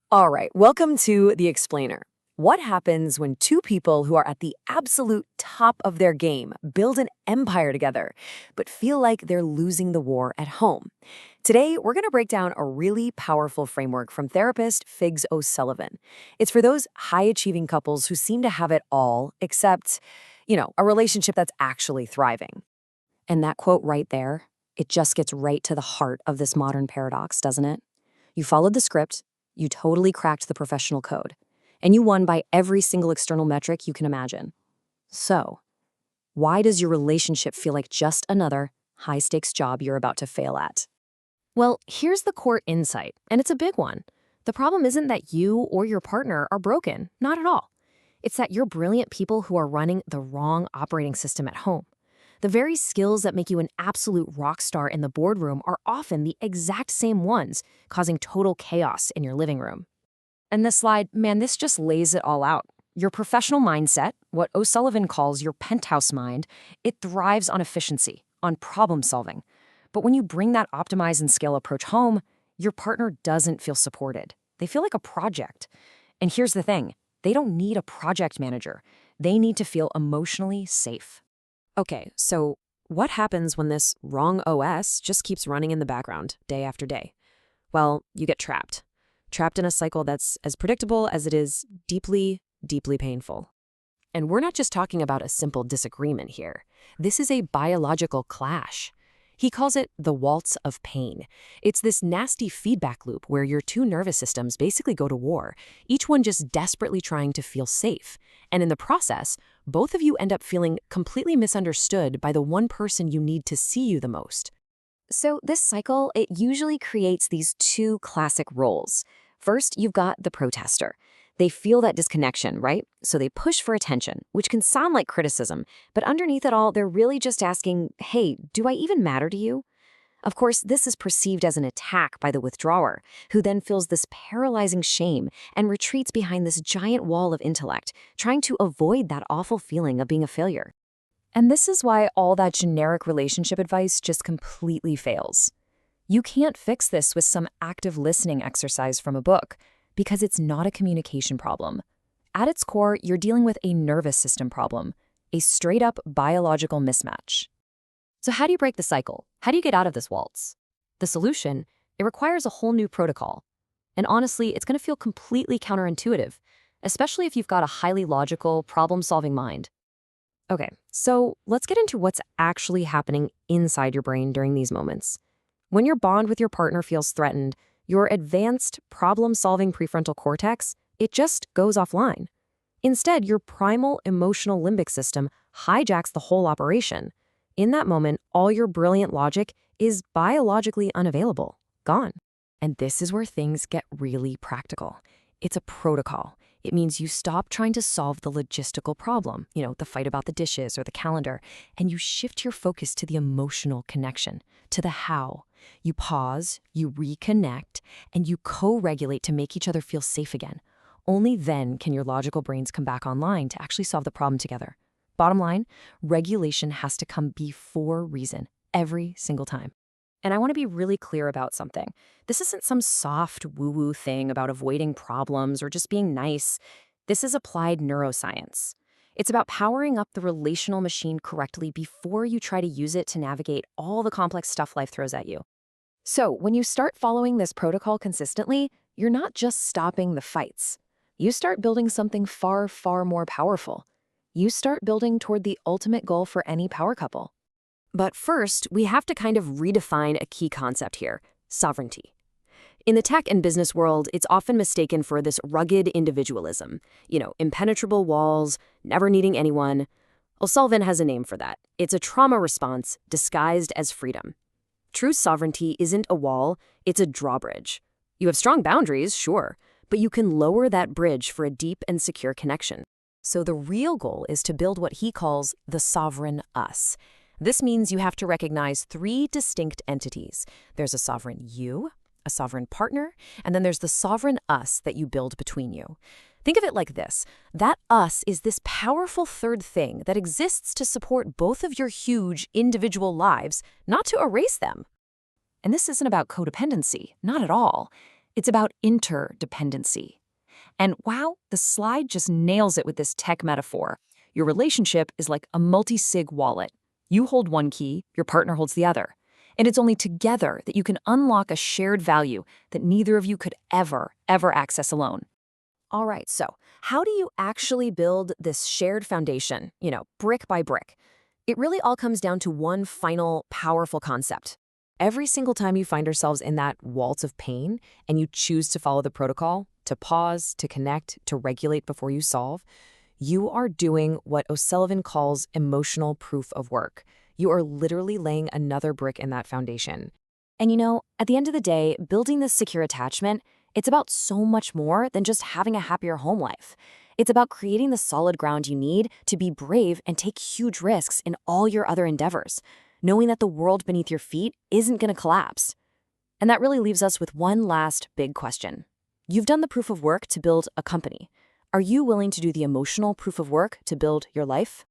All right, welcome to The Explainer. What happens when two people who are at the absolute top of their game build an empire together, but feel like they're losing the war at home? Today, we're going to break down a really powerful framework from therapist Figs O'Sullivan. It's for those high-achieving couples who seem to have it all, except, a relationship that's actually thriving. And that quote right there, it just gets right to the heart of this modern paradox, doesn't it? You followed the script, you totally cracked the professional code, and you won by every single external metric you can imagine. So, why does your relationship feel like just another high-stakes job you're about to fail at? Well, here's the core insight, and it's a big one. The problem isn't that you or your partner are broken, not at all. It's that you're brilliant people who are running the wrong operating system at home. The very skills that make you an absolute rock star in the boardroom are often the exact same ones, causing total chaos in your living room. And this slide, man, this just lays it all out. Your professional mindset, what O'Sullivan calls your penthouse mind, it thrives on efficiency, on problem solving. But when you bring that optimize and scale approach home, your partner doesn't feel supported. They feel like a project. And here's the thing, they don't need a project manager. They need to feel emotionally safe. Okay, so what happens when this wrong OS just keeps running in the background day after day? Well, you get trapped. Trapped in a cycle that's as predictable as it is deeply, deeply painful. And we're not just talking about a simple disagreement here. This is a biological clash. He calls it the waltz of pain. It's this nasty feedback loop where your two nervous systems basically go to war, each one just desperately trying to feel safe. And in the process, both of you end up feeling completely misunderstood by the one person you need to see you the most. So this cycle, it usually creates these two classic roles. First, you've got the protester. They feel that disconnection, right? So they push for attention, which can sound like criticism, but underneath it all, they're really just asking, hey, do I even matter to you? Of course, this is perceived as an attack by the withdrawer, who then feels this paralyzing shame and retreats behind this giant wall of intellect, trying to avoid that awful feeling of being a failure. And this is why all that generic relationship advice just completely fails. You can't fix this with some active listening exercise from a book, because it's not a communication problem. At its core, you're dealing with a nervous system problem, a straight-up biological mismatch. So how do you break the cycle? How do you get out of this waltz? The solution, it requires a whole new protocol. And honestly, it's going to feel completely counterintuitive, especially if you've got a highly logical, problem-solving mind. Okay, so let's get into what's actually happening inside your brain during these moments. When your bond with your partner feels threatened, your advanced problem-solving prefrontal cortex, it just goes offline. Instead, your primal emotional limbic system hijacks the whole operation. In that moment, all your brilliant logic is biologically unavailable, gone. And this is where things get really practical. It's a protocol. It means you stop trying to solve the logistical problem, the fight about the dishes or the calendar, and you shift your focus to the emotional connection, to the how. You pause, you reconnect, and you co-regulate to make each other feel safe again. Only then can your logical brains come back online to actually solve the problem together. Bottom line, regulation has to come before reason, every single time. And I want to be really clear about something. This isn't some soft woo-woo thing about avoiding problems or just being nice. This is applied neuroscience. It's about powering up the relational machine correctly before you try to use it to navigate all the complex stuff life throws at you. So when you start following this protocol consistently, you're not just stopping the fights. You start building something far, far more powerful. You start building toward the ultimate goal for any power couple. But first, we have to kind of redefine a key concept here, sovereignty. In the tech and business world, it's often mistaken for this rugged individualism. Impenetrable walls, never needing anyone. O'Sullivan has a name for that. It's a trauma response disguised as freedom. True sovereignty isn't a wall, it's a drawbridge. You have strong boundaries, sure, but you can lower that bridge for a deep and secure connection. So the real goal is to build what he calls the sovereign us. This means you have to recognize three distinct entities. There's a sovereign you, a sovereign partner, and then there's the sovereign us that you build between you. Think of it like this. That us is this powerful third thing that exists to support both of your huge individual lives, not to erase them. And this isn't about codependency, not at all. It's about interdependency. And wow, the slide just nails it with this tech metaphor. Your relationship is like a multi-sig wallet. You hold one key, your partner holds the other. And it's only together that you can unlock a shared value that neither of you could ever access alone. All right, so how do you actually build this shared foundation, brick by brick? It really all comes down to one final powerful concept. Every single time you find yourselves in that waltz of pain and you choose to follow the protocol, to pause, to connect, to regulate before you solve, you are doing what O'Sullivan calls emotional proof of work. You are literally laying another brick in that foundation. And at the end of the day, building this secure attachment, it's about so much more than just having a happier home life. It's about creating the solid ground you need to be brave and take huge risks in all your other endeavors, knowing that the world beneath your feet isn't going to collapse. And that really leaves us with one last big question. You've done the proof of work to build a company. Are you willing to do the emotional proof of work to build your life?